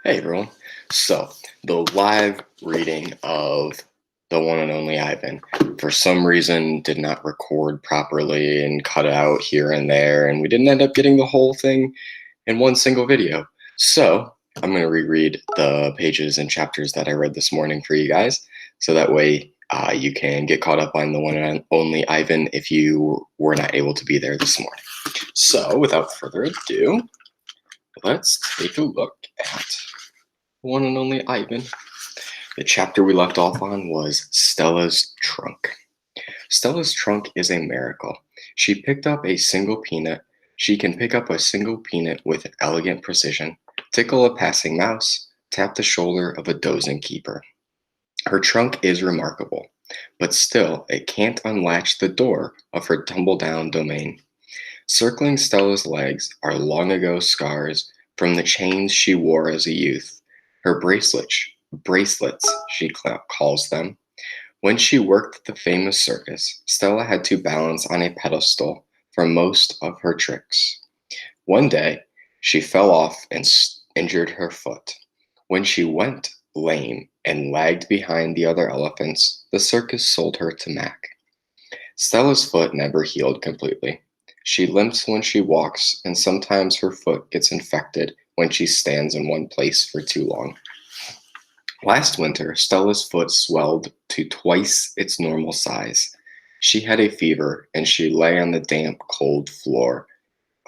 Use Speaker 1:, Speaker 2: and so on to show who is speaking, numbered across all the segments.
Speaker 1: Hey everyone. So, the live reading of The One and Only Ivan, for some reason, did not record properly and cut out here and there, and we didn't end up getting the whole thing in one single video. So, I'm going to reread the pages and chapters that I read this morning for you guys, so that way you can get caught up on The One and Only Ivan if you were not able to be there this morning. So, without further ado, let's take a look at One and Only Ivan. The chapter we left off on was Stella's trunk. Stella's trunk is a miracle. She picked up a single peanut. She can pick up a single peanut with elegant precision, tickle a passing mouse, tap the shoulder of a dozing keeper. Her trunk is remarkable, but still it can't unlatch the door of her tumble-down domain. Circling Stella's legs are long-ago scars from the chains she wore as a youth. Her bracelets, she calls them. When she worked the famous circus, Stella had to balance on a pedestal for most of her tricks. One day, she fell off and injured her foot. When she went lame and lagged behind the other elephants, the circus sold her to Mac. Stella's foot never healed completely. She limps when she walks, and sometimes her foot gets infected when she stands in one place for too long. Last winter, Stella's foot swelled to twice its normal size. She had a fever, and she lay on the damp, cold floor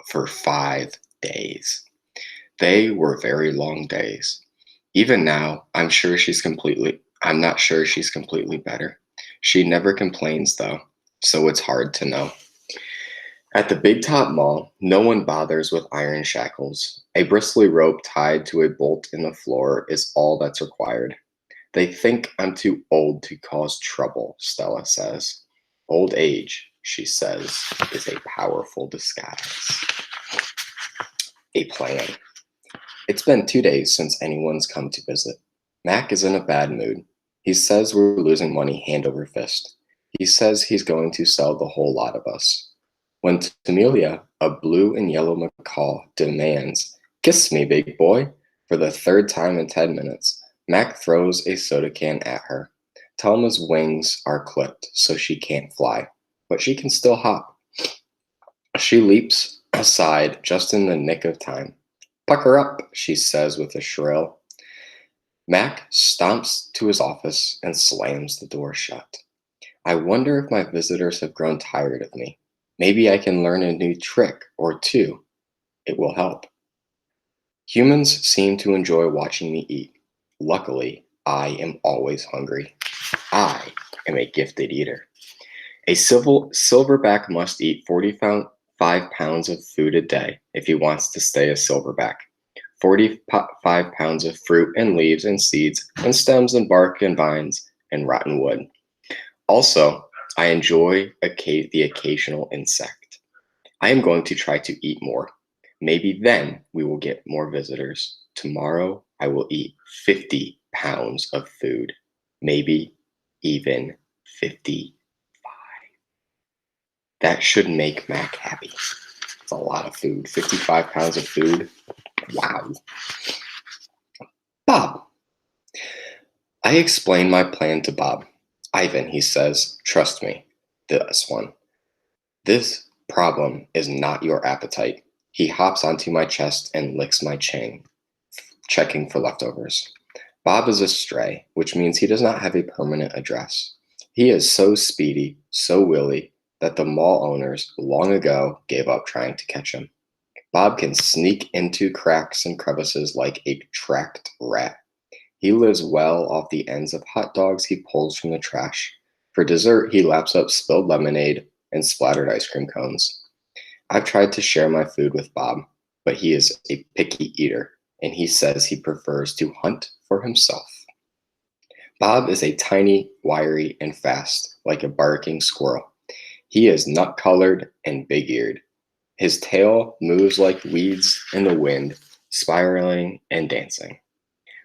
Speaker 1: for 5 days. They were very long days. Even now, I'm not sure she's completely better. She never complains, though, so it's hard to know. At the Big Top Mall, no one bothers with iron shackles. A bristly rope tied to a bolt in the floor is all that's required. They think I'm too old to cause trouble, Stella says. Old age, she says, is a powerful disguise. A plan. It's been 2 days since anyone's come to visit. Mac is in a bad mood. He says we're losing money hand over fist. He says he's going to sell the whole lot of us. When Tamelia, a blue and yellow macaw, demands, "Kiss me, big boy," for the 3rd time in 10 minutes, Mac throws a soda can at her. Telma's wings are clipped, so she can't fly, but she can still hop. She leaps aside just in the nick of time. "Pucker up," she says with a shrill. Mac stomps to his office and slams the door shut. I wonder if my visitors have grown tired of me. Maybe I can learn a new trick or two. It will help. Humans seem to enjoy watching me eat. Luckily, I am always hungry. I am a gifted eater. A silverback must eat 45 pounds of food a day if he wants to stay a silverback. 45 pounds of fruit and leaves and seeds and stems and bark and vines and rotten wood. Also, I enjoy the occasional insect. I am going to try to eat more. Maybe then we will get more visitors. Tomorrow I will eat 50 pounds of food. Maybe even 55. That should make Mac happy. It's a lot of food. 55 pounds of food. Wow. Bob. I explain my plan to Bob. Ivan, he says, trust me, this one. This problem is not your appetite. He hops onto my chest and licks my chain, checking for leftovers. Bob is a stray, which means he does not have a permanent address. He is so speedy, so willy, that the mall owners long ago gave up trying to catch him. Bob can sneak into cracks and crevices like a tracked rat. He lives well off the ends of hot dogs he pulls from the trash. For dessert, he laps up spilled lemonade and splattered ice cream cones. I've tried to share my food with Bob, but he is a picky eater, and he says he prefers to hunt for himself. Bob is a tiny, wiry, and fast, like a barking squirrel. He is nut-colored and big-eared. His tail moves like weeds in the wind, spiraling and dancing.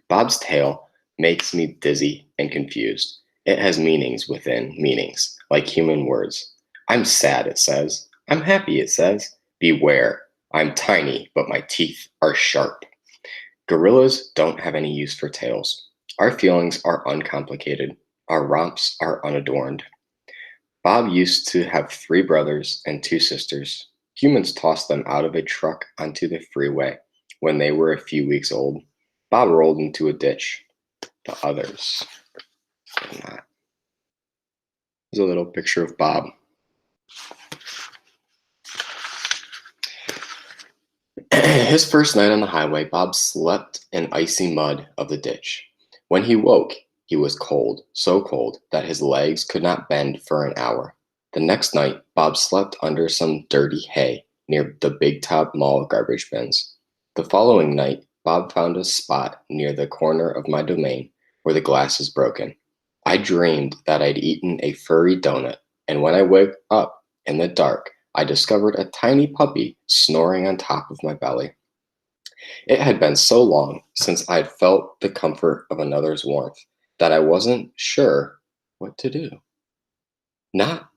Speaker 1: Bob's tail makes me dizzy and confused. It has meanings within meanings, like human words. I'm sad, it says. I'm happy, it says. Beware. I'm tiny, but my teeth are sharp. Gorillas don't have any use for tails. Our feelings are uncomplicated. Our romps are unadorned. Bob used to have three brothers and two sisters. Humans tossed them out of a truck onto the freeway when they were a few weeks old. Bob rolled into a ditch. The others did not. Here's a little picture of Bob. His first night on the highway, Bob slept in icy mud of the ditch. When he woke, he was cold, so cold that his legs could not bend for an hour. The next night, Bob slept under some dirty hay near the Big Top Mall garbage bins. The following night, Bob found a spot near the corner of my domain where the glass is broken. I dreamed that I'd eaten a furry donut, and when I woke up in the dark, I discovered a tiny puppy snoring on top of my belly. It had been so long since I'd felt the comfort of another's warmth that I wasn't sure what to do. Not,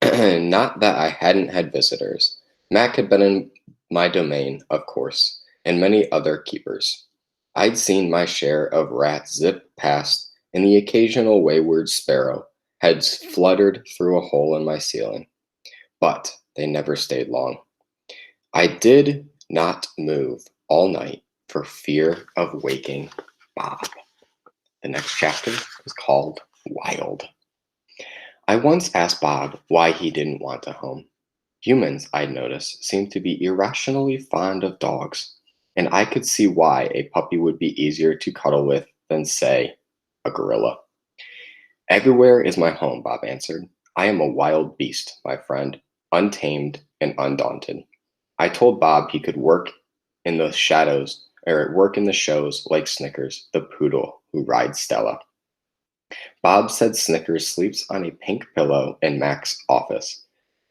Speaker 1: not that I hadn't had visitors. Mac had been in my domain, of course, and many other keepers. I'd seen my share of rats zip past, and the occasional wayward sparrow had fluttered through a hole in my ceiling. But they never stayed long. I did not move all night for fear of waking Bob. The next chapter is called Wild. I once asked Bob why he didn't want a home. Humans, I'd noticed, seem to be irrationally fond of dogs, and I could see why a puppy would be easier to cuddle with than, say, a gorilla. Everywhere is my home, Bob answered. I am a wild beast, my friend, untamed and undaunted. I told Bob he could work in the shadows or work in the shows like Snickers, the poodle who rides Stella. Bob said Snickers sleeps on a pink pillow in Mac's office.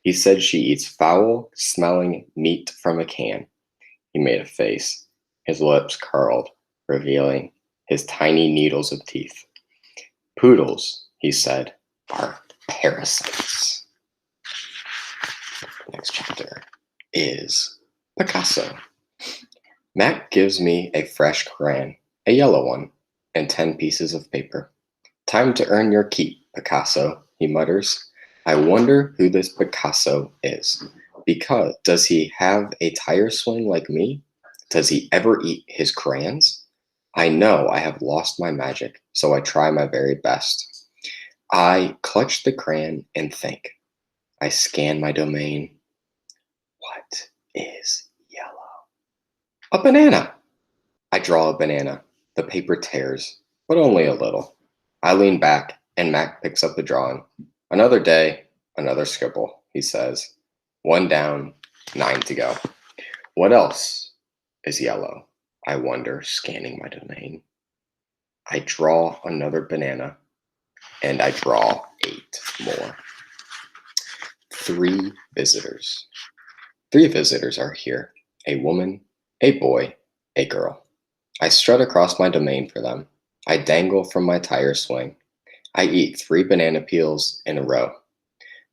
Speaker 1: He said she eats foul-smelling meat from a can. He made a face. His lips curled, revealing his tiny needles of teeth. Poodles, he said, are parasites. Next chapter is Picasso. Mac gives me a fresh crayon, a yellow one, and 10 pieces of paper. Time to earn your keep, Picasso, he mutters. I wonder who this Picasso is. Because does he have a tire swing like me? Does he ever eat his crayons? I know I have lost my magic, so I try my very best. I clutch the crayon and think. I scan my domain. What is yellow? A banana! I draw a banana. The paper tears, but only a little. I lean back, and Mac picks up the drawing. Another day, another scribble, he says. 1 down, 9 to go. What else is yellow? I wonder, scanning my domain. I draw another banana, and I draw 8 more. 3 visitors. 3 visitors are here. A woman, a boy, a girl. I strut across my domain for them. I dangle from my tire swing. I eat 3 banana peels in a row.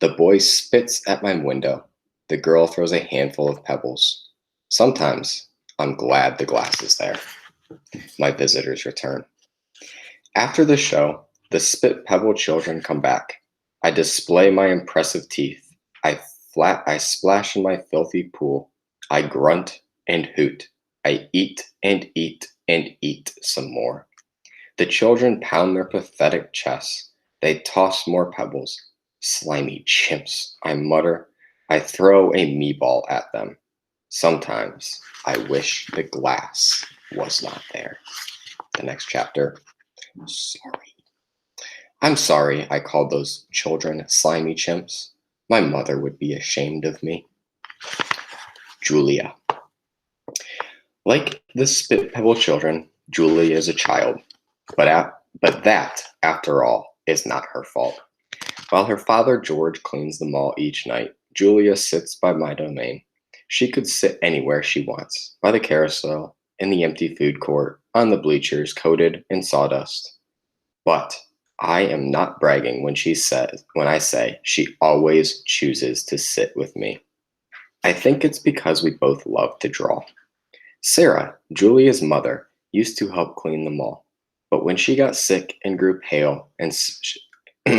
Speaker 1: The boy spits at my window. The girl throws a handful of pebbles. Sometimes I'm glad the glass is there. My visitors return. After the show, the spit pebble children come back. I display my impressive teeth. I splash in my filthy pool. I grunt and hoot. I eat and eat and eat some more. The children pound their pathetic chests. They toss more pebbles. Slimy chimps, I mutter. I throw a meatball at them. Sometimes I wish the glass was not there. The next chapter. Sorry. I'm sorry I called those children slimy chimps. My mother would be ashamed of me. Julia. Like the spit pebble children, Julia is a child. But that, after all, is not her fault. While her father George cleans the mall each night, Julia sits by my domain. She could sit anywhere she wants, by the carousel, in the empty food court, on the bleachers coated in sawdust. But I am not bragging when I say she always chooses to sit with me. I think it's because we both love to draw. Sarah, Julia's mother, used to help clean them all. But when she got sick and grew pale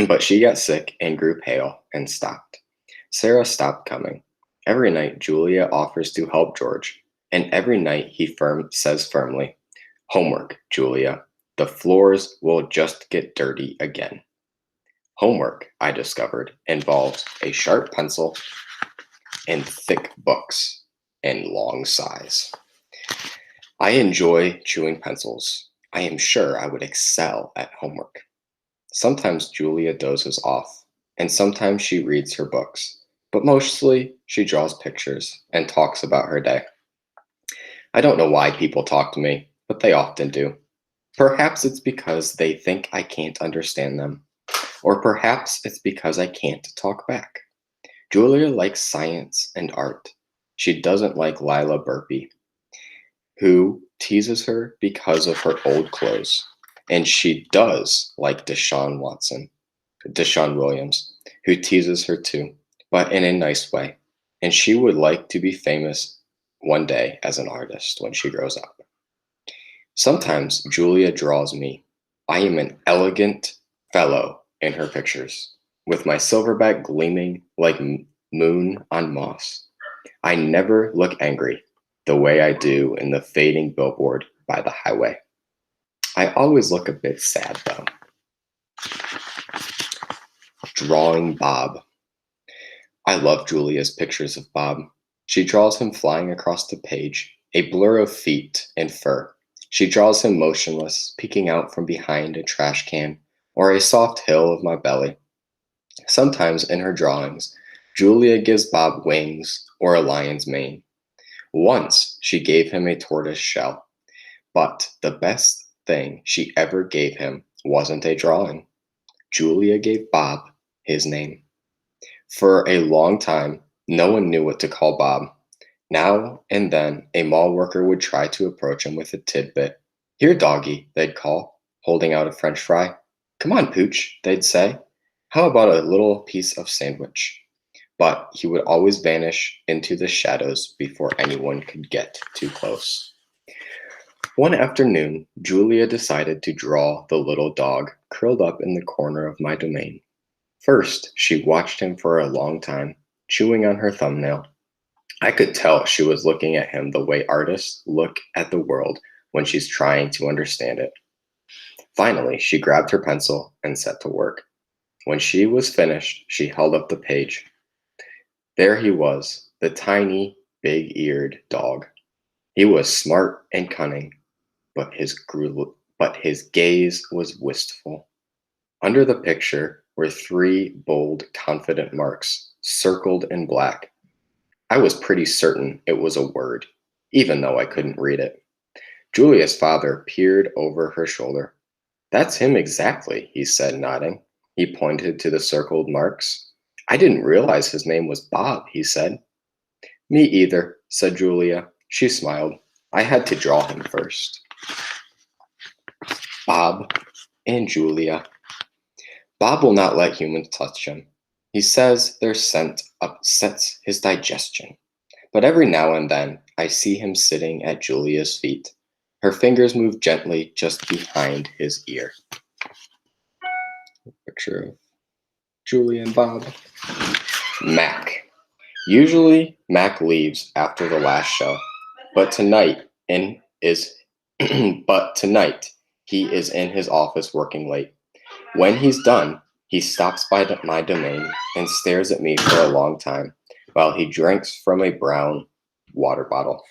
Speaker 1: but she got sick and grew pale and stopped. Sarah stopped coming. Every night Julia offers to help George, and every night he says firmly, "Homework, Julia. The floors will just get dirty again." Homework, I discovered, involves a sharp pencil and thick books and long sighs. I enjoy chewing pencils. I am sure I would excel at homework. Sometimes Julia dozes off, and sometimes she reads her books, but mostly she draws pictures and talks about her day. I don't know why people talk to me, but they often do. Perhaps it's because they think I can't understand them, or perhaps it's because I can't talk back. Julia likes science and art. She doesn't like Lila Burpee, who teases her because of her old clothes. And she does like Deshaun Williams, who teases her too, but in a nice way. And she would like to be famous one day as an artist when she grows up. Sometimes Julia draws me. I am an elegant fellow in her pictures, with my silverback gleaming like moon on moss. I never look angry the way I do in the fading billboard by the highway. I always look a bit sad, though. Drawing Bob. I love Julia's pictures of Bob. She draws him flying across the page, a blur of feet and fur. She draws him motionless, peeking out from behind a trash can or a soft hill of my belly. Sometimes in her drawings, Julia gives Bob wings or a lion's mane. Once she gave him a tortoise shell, but the best thing she ever gave him wasn't a drawing. Julia gave Bob his name. For a long time, no one knew what to call Bob. Now and then, a mall worker would try to approach him with a tidbit. "Here, doggy," they'd call, holding out a French fry. "Come on, Pooch," they'd say. "How about a little piece of sandwich?" But he would always vanish into the shadows before anyone could get too close. One afternoon, Julia decided to draw the little dog curled up in the corner of my domain. First, she watched him for a long time, chewing on her thumbnail. I could tell she was looking at him the way artists look at the world when she's trying to understand it. Finally, she grabbed her pencil and set to work. When she was finished, she held up the page. There he was, the tiny, big-eared dog. He was smart and cunning, but his gaze was wistful. Under the picture were 3 bold, confident marks, circled in black. I was pretty certain it was a word, even though I couldn't read it. Julia's father peered over her shoulder. "That's him exactly," he said, nodding. He pointed to the circled marks. "I didn't realize his name was Bob," he said. "Me either," said Julia. She smiled. "I had to draw him first." Bob and Julia. Bob will not let humans touch him. He says their scent upsets his digestion. But every now and then, I see him sitting at Julia's feet. Her fingers move gently just behind his ear. Picture of Julia and Bob. Mac. Usually, Mac leaves after the last show, but tonight he is in his office working late. When he's done, he stops by my domain and stares at me for a long time while he drinks from a brown water bottle.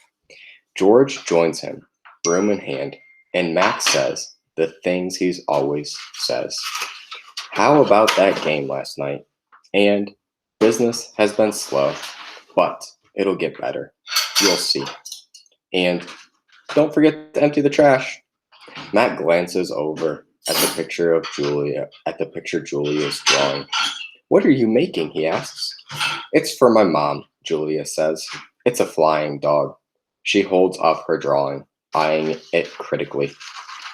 Speaker 1: George joins him, broom in hand, and Mac says the things he's always says. "How about that game last night?" And "Business has been slow, but it'll get better. You'll see." And "Don't forget to empty the trash." Matt glances over at the picture Julia's drawing. "What are you making?" he asks. "It's for my mom," Julia says. "It's a flying dog." She holds up her drawing, eyeing it critically.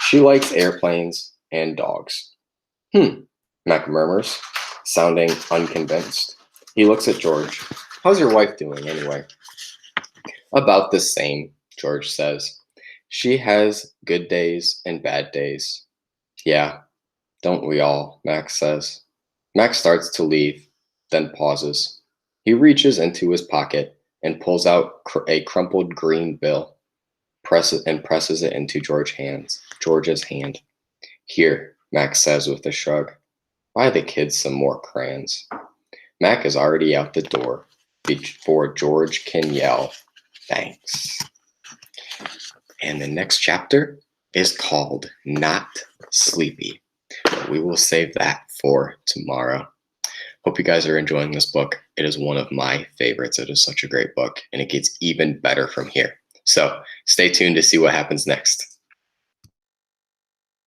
Speaker 1: She likes airplanes and dogs. Mac murmurs, sounding unconvinced. He looks at George. "How's your wife doing, anyway?" "About the same," George says. She has good days and bad days. Yeah, don't we all? Max says. Max starts to leave, then pauses. He reaches into his pocket and pulls out a crumpled green bill, presses it into George's hand. Here, Max says with a shrug. Buy the kids some more crayons. Mac is already out the door before George can yell, thanks. And the next chapter is called Not Sleepy. But we will save that for tomorrow. Hope you guys are enjoying this book. It is one of my favorites. It is such a great book, and it gets even better from here. So stay tuned to see what happens next.